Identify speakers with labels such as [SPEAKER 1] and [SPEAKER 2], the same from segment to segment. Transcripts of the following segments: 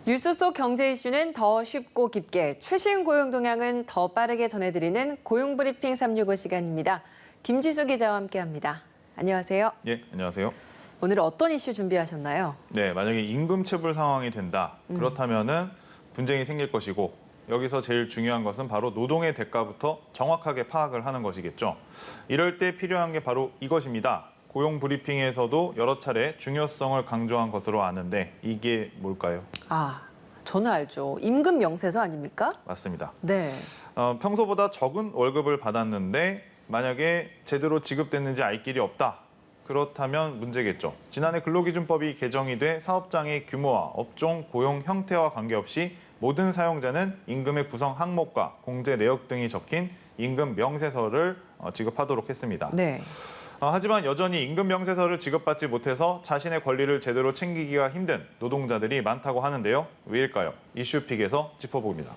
[SPEAKER 1] 뉴스 속 경제 이슈는 더 쉽고 깊게, 최신 고용 동향은 더 빠르게 전해드리는 고용브리핑 365 시간입니다. 김지수 기자와 함께합니다. 안녕하세요.
[SPEAKER 2] 예, 안녕하세요.
[SPEAKER 1] 오늘 어떤 이슈 준비하셨나요?
[SPEAKER 2] 네, 만약에 임금 체불 상황이 된다. 그렇다면은 분쟁이 생길 것이고 여기서 제일 중요한 것은 바로 노동의 대가부터 정확하게 파악을 하는 것이겠죠. 이럴 때 필요한 게 바로 이것입니다. 고용 브리핑에서도 여러 차례 중요성을 강조한 것으로 아는데 이게 뭘까요?
[SPEAKER 1] 저는 알죠. 임금 명세서 아닙니까?
[SPEAKER 2] 맞습니다.
[SPEAKER 1] 네.
[SPEAKER 2] 평소보다 적은 월급을 받았는데 만약에 제대로 지급됐는지 알 길이 없다. 그렇다면 문제겠죠. 지난해 근로기준법이 개정이 돼 사업장의 규모와 업종, 고용 형태와 관계없이 모든 사용자는 임금의 구성 항목과 공제 내역 등이 적힌 임금 명세서를 지급하도록 했습니다.
[SPEAKER 1] 네.
[SPEAKER 2] 하지만 여전히 임금 명세서를 지급받지 못해서 자신의 권리를 제대로 챙기기가 힘든 노동자들이 많다고 하는데요. 왜일까요? 이슈픽에서 짚어봅니다.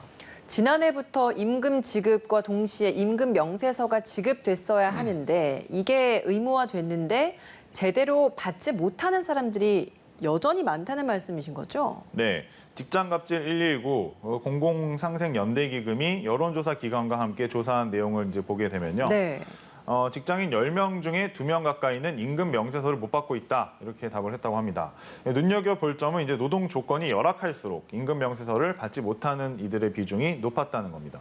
[SPEAKER 1] 지난해부터 임금 지급과 동시에 임금 명세서가 지급됐어야 하는데 이게 의무화됐는데 제대로 받지 못하는 사람들이 여전히 많다는 말씀이신 거죠?
[SPEAKER 2] 네. 직장갑질 119 공공상생연대기금이 여론조사 기관과 함께 조사한 내용을 이제 보게 되면요.
[SPEAKER 1] 네.
[SPEAKER 2] 직장인 10명 중에 2명 가까이는 임금 명세서를 못 받고 있다. 이렇게 답을 했다고 합니다. 눈여겨볼 점은 이제 노동 조건이 열악할수록 임금 명세서를 받지 못하는 이들의 비중이 높았다는 겁니다.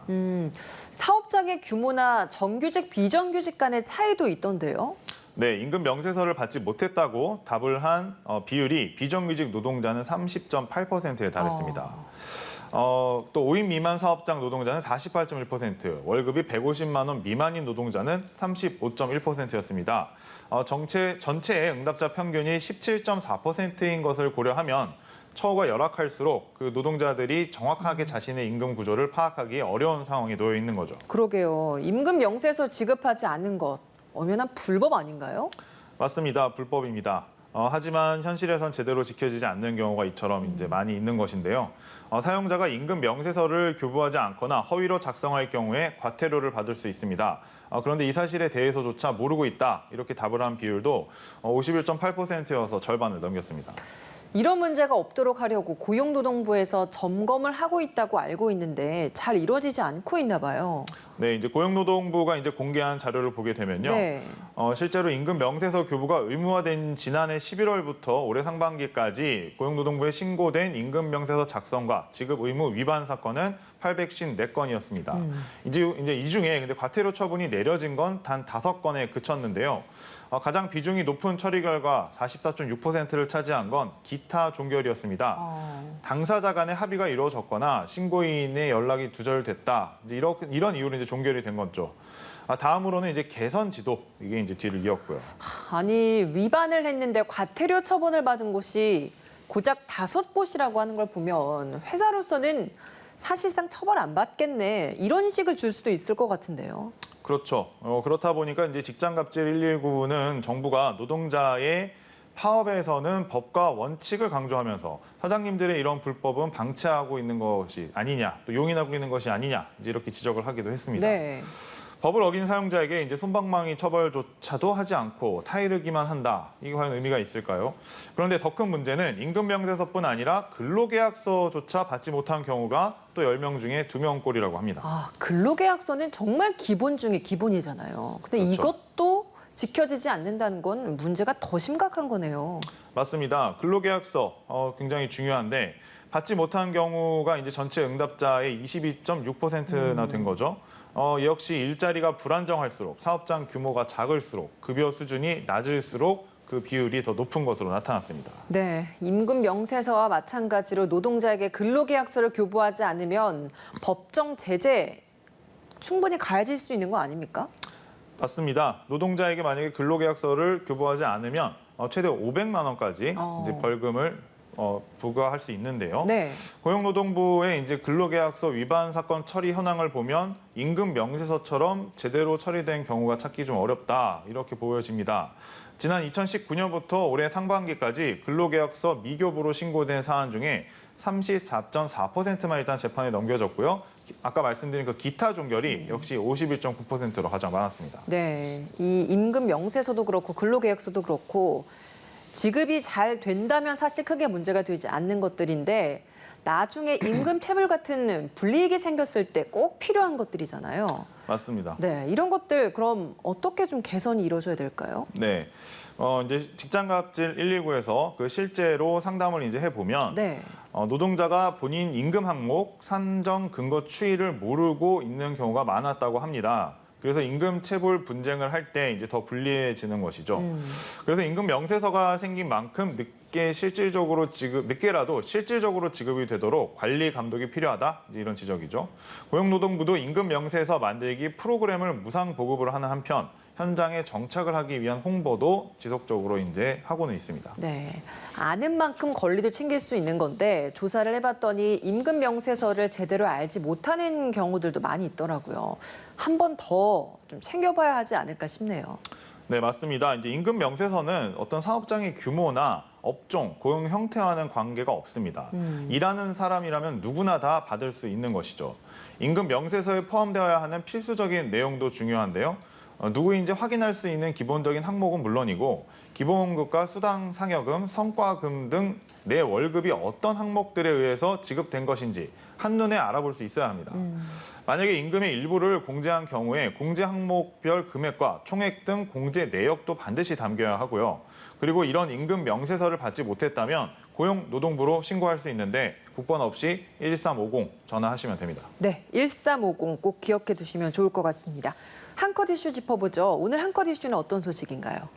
[SPEAKER 1] 사업장의 규모나 정규직, 비정규직 간의 차이도 있던데요?
[SPEAKER 2] 네, 임금 명세서를 받지 못했다고 답을 한 비율이 비정규직 노동자는 30.8%에 달했습니다. 또 5인 미만 사업장 노동자는 48.1%, 월급이 150만 원 미만인 노동자는 35.1%였습니다. 전체의 응답자 평균이 17.4%인 것을 고려하면 처우가 열악할수록 그 노동자들이 정확하게 자신의 임금 구조를 파악하기 어려운 상황에 놓여 있는 거죠.
[SPEAKER 1] 그러게요. 임금 명세서 지급하지 않은 것, 엄연한 불법 아닌가요?
[SPEAKER 2] 맞습니다. 불법입니다. 하지만 현실에선 제대로 지켜지지 않는 경우가 이처럼 이제 많이 있는 것인데요. 사용자가 임금 명세서를 교부하지 않거나 허위로 작성할 경우에 과태료를 받을 수 있습니다. 그런데 이 사실에 대해서조차 모르고 있다. 이렇게 답을 한 비율도 51.8%여서 절반을 넘겼습니다.
[SPEAKER 1] 이런 문제가 없도록 하려고 고용노동부에서 점검을 하고 있다고 알고 있는데 잘 이루어지지 않고 있나 봐요.
[SPEAKER 2] 네, 이제 고용노동부가 이제 공개한 자료를 보게 되면요.
[SPEAKER 1] 네.
[SPEAKER 2] 실제로 임금 명세서 교부가 의무화된 지난해 11월부터 올해 상반기까지 고용노동부에 신고된 임금 명세서 작성과 지급 의무 위반 사건은 854건이었습니다. 이제 이 중에 근데 과태료 처분이 내려진 건 단 5건에 그쳤는데요. 가장 비중이 높은 처리 결과 44.6%를 차지한 건 기타 종결이었습니다. 당사자 간의 합의가 이루어졌거나 신고인의 연락이 두절됐다. 이제 이런 이유로 이제 종결이 된 거죠. 다음으로는 이제 개선 지도 이게 이제 뒤를 이었고요.
[SPEAKER 1] 아니, 위반을 했는데 과태료 처분을 받은 곳이 고작 5곳이라고 하는 걸 보면 회사로서는 사실상 처벌 안 받겠네. 이런 인식을 줄 수도 있을 것 같은데요.
[SPEAKER 2] 그렇죠. 그렇다 보니까 이제 직장갑질 119는 정부가 노동자의 파업에서는 법과 원칙을 강조하면서 사장님들의 이런 불법은 방치하고 있는 것이 아니냐, 또 용인하고 있는 것이 아니냐, 이제 이렇게 지적을 하기도 했습니다.
[SPEAKER 1] 네.
[SPEAKER 2] 법을 어긴 사용자에게 이제 솜방망이 처벌조차도 하지 않고 타이르기만 한다. 이게 과연 의미가 있을까요? 그런데 더 큰 문제는 임금 명세서뿐 아니라 근로계약서조차 받지 못한 경우가 또 10명 중에 2명꼴이라고 합니다.
[SPEAKER 1] 근로계약서는 정말 기본 중에 기본이잖아요. 근데
[SPEAKER 2] 그렇죠.
[SPEAKER 1] 이것도 지켜지지 않는다는 건 문제가 더 심각한 거네요.
[SPEAKER 2] 맞습니다. 근로계약서 굉장히 중요한데 받지 못한 경우가 이제 전체 응답자의 22.6%나 된 거죠. 역시 일자리가 불안정할수록 사업장 규모가 작을수록 급여 수준이 낮을수록 그 비율이 더 높은 것으로 나타났습니다.
[SPEAKER 1] 네, 임금 명세서와 마찬가지로 노동자에게 근로계약서를 교부하지 않으면 법정 제재 충분히 가해질 수 있는 거 아닙니까?
[SPEAKER 2] 맞습니다. 노동자에게 만약에 근로계약서를 교부하지 않으면 최대 500만 원까지 이제 벌금을 부과할 수 있는데요.
[SPEAKER 1] 네.
[SPEAKER 2] 고용노동부의 이제 근로계약서 위반 사건 처리 현황을 보면 임금 명세서처럼 제대로 처리된 경우가 찾기 좀 어렵다 이렇게 보여집니다. 지난 2019년부터 올해 상반기까지 근로계약서 미교부로 신고된 사안 중에 34.4%만 일단 재판에 넘겨졌고요. 아까 말씀드린 그 기타 종결이 역시 51.9%로 가장 많았습니다.
[SPEAKER 1] 네, 이 임금 명세서도 그렇고 근로계약서도 그렇고 지급이 잘 된다면 사실 크게 문제가 되지 않는 것들인데 나중에 임금 체불 같은 불이익이 생겼을 때 꼭 필요한 것들이잖아요.
[SPEAKER 2] 맞습니다.
[SPEAKER 1] 네, 이런 것들 그럼 어떻게 좀 개선이 이루어져야 될까요?
[SPEAKER 2] 네. 이제 직장갑질 119에서 그 실제로 상담을 이제 해보면
[SPEAKER 1] 네.
[SPEAKER 2] 노동자가 본인 임금 항목 산정 근거 추이를 모르고 있는 경우가 많았다고 합니다. 그래서 임금 체불 분쟁을 할 때 이제 더 불리해지는 것이죠. 그래서 임금 명세서가 생긴 만큼 늦게라도 실질적으로 지급이 되도록 관리 감독이 필요하다. 이제 이런 지적이죠. 고용노동부도 임금 명세서 만들기 프로그램을 무상 보급을 하는 한편 현장에 정착을 하기 위한 홍보도 지속적으로 이제 하고는 있습니다.
[SPEAKER 1] 네, 아는 만큼 권리도 챙길 수 있는 건데 조사를 해봤더니 임금 명세서를 제대로 알지 못하는 경우들도 많이 있더라고요. 한 번 더 좀 챙겨봐야 하지 않을까 싶네요.
[SPEAKER 2] 네, 맞습니다. 이제 임금 명세서는 어떤 사업장의 규모나 업종, 고용 형태와는 관계가 없습니다. 일하는 사람이라면 누구나 다 받을 수 있는 것이죠. 임금 명세서에 포함되어야 하는 필수적인 내용도 중요한데요. 누구인지 확인할 수 있는 기본적인 항목은 물론이고 기본급과 수당, 상여금, 성과금 등 내 월급이 어떤 항목들에 의해서 지급된 것인지 한눈에 알아볼 수 있어야 합니다. 만약에 임금의 일부를 공제한 경우에 공제 항목별 금액과 총액 등 공제 내역도 반드시 담겨야 하고요. 그리고 이런 임금 명세서를 받지 못했다면 고용노동부로 신고할 수 있는데 국번 없이 1350 전화하시면 됩니다.
[SPEAKER 1] 네, 1350 꼭 기억해 두시면 좋을 것 같습니다. 한컷 이슈 짚어보죠. 오늘 한컷 이슈는 어떤 소식인가요?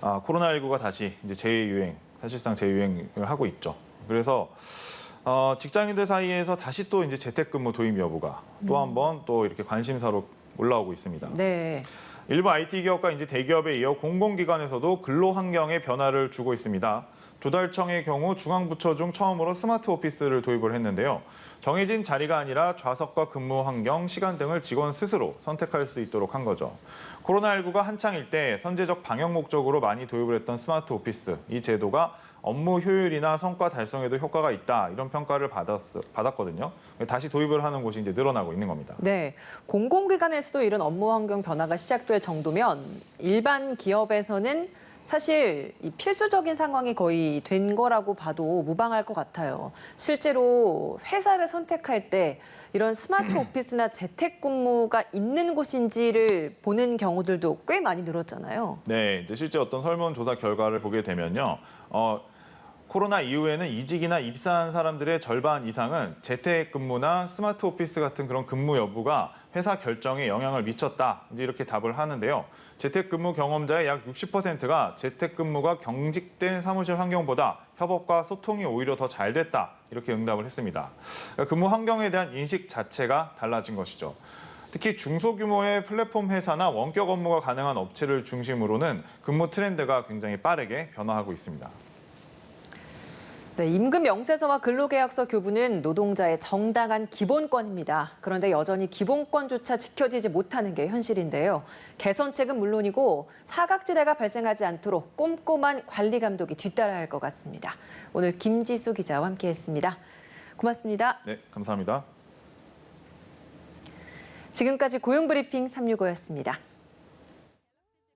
[SPEAKER 2] 코로나19가 다시 이제 재유행, 사실상 재유행을 하고 있죠. 그래서 직장인들 사이에서 다시 또 이제 재택근무 도입 여부가 또 한 번 또 이렇게 관심사로 올라오고 있습니다.
[SPEAKER 1] 네.
[SPEAKER 2] 일부 IT 기업과 이제 대기업에 이어 공공기관에서도 근로 환경에 변화를 주고 있습니다. 조달청의 경우 중앙부처 중 처음으로 스마트 오피스를 도입을 했는데요. 정해진 자리가 아니라 좌석과 근무 환경, 시간 등을 직원 스스로 선택할 수 있도록 한 거죠. 코로나19가 한창일 때 선제적 방역 목적으로 많이 도입을 했던 스마트 오피스, 이 제도가 업무 효율이나 성과 달성에도 효과가 있다, 이런 평가를 받았거든요. 다시 도입을 하는 곳이 이제 늘어나고 있는 겁니다.
[SPEAKER 1] 네, 공공기관에서도 이런 업무 환경 변화가 시작될 정도면 일반 기업에서는 사실 이 필수적인 상황이 거의 된 거라고 봐도 무방할 것 같아요. 실제로 회사를 선택할 때 이런 스마트 오피스나 재택근무가 있는 곳인지를 보는 경우들도 꽤 많이 늘었잖아요.
[SPEAKER 2] 네, 이제 실제 어떤 설문조사 결과를 보게 되면요. 코로나 이후에는 이직이나 입사한 사람들의 절반 이상은 재택근무나 스마트 오피스 같은 그런 근무 여부가 회사 결정에 영향을 미쳤다, 이제 이렇게 답을 하는데요. 재택근무 경험자의 약 60%가 재택근무가 경직된 사무실 환경보다 협업과 소통이 오히려 더 잘 됐다, 이렇게 응답을 했습니다. 그러니까 근무 환경에 대한 인식 자체가 달라진 것이죠. 특히 중소규모의 플랫폼 회사나 원격 업무가 가능한 업체를 중심으로는 근무 트렌드가 굉장히 빠르게 변화하고 있습니다.
[SPEAKER 1] 네, 임금 명세서와 근로계약서 교부는 노동자의 정당한 기본권입니다. 그런데 여전히 기본권조차 지켜지지 못하는 게 현실인데요. 개선책은 물론이고 사각지대가 발생하지 않도록 꼼꼼한 관리 감독이 뒤따라야 할 것 같습니다. 오늘 김지수 기자와 함께했습니다. 고맙습니다.
[SPEAKER 2] 네, 감사합니다.
[SPEAKER 1] 지금까지 고용브리핑 365였습니다.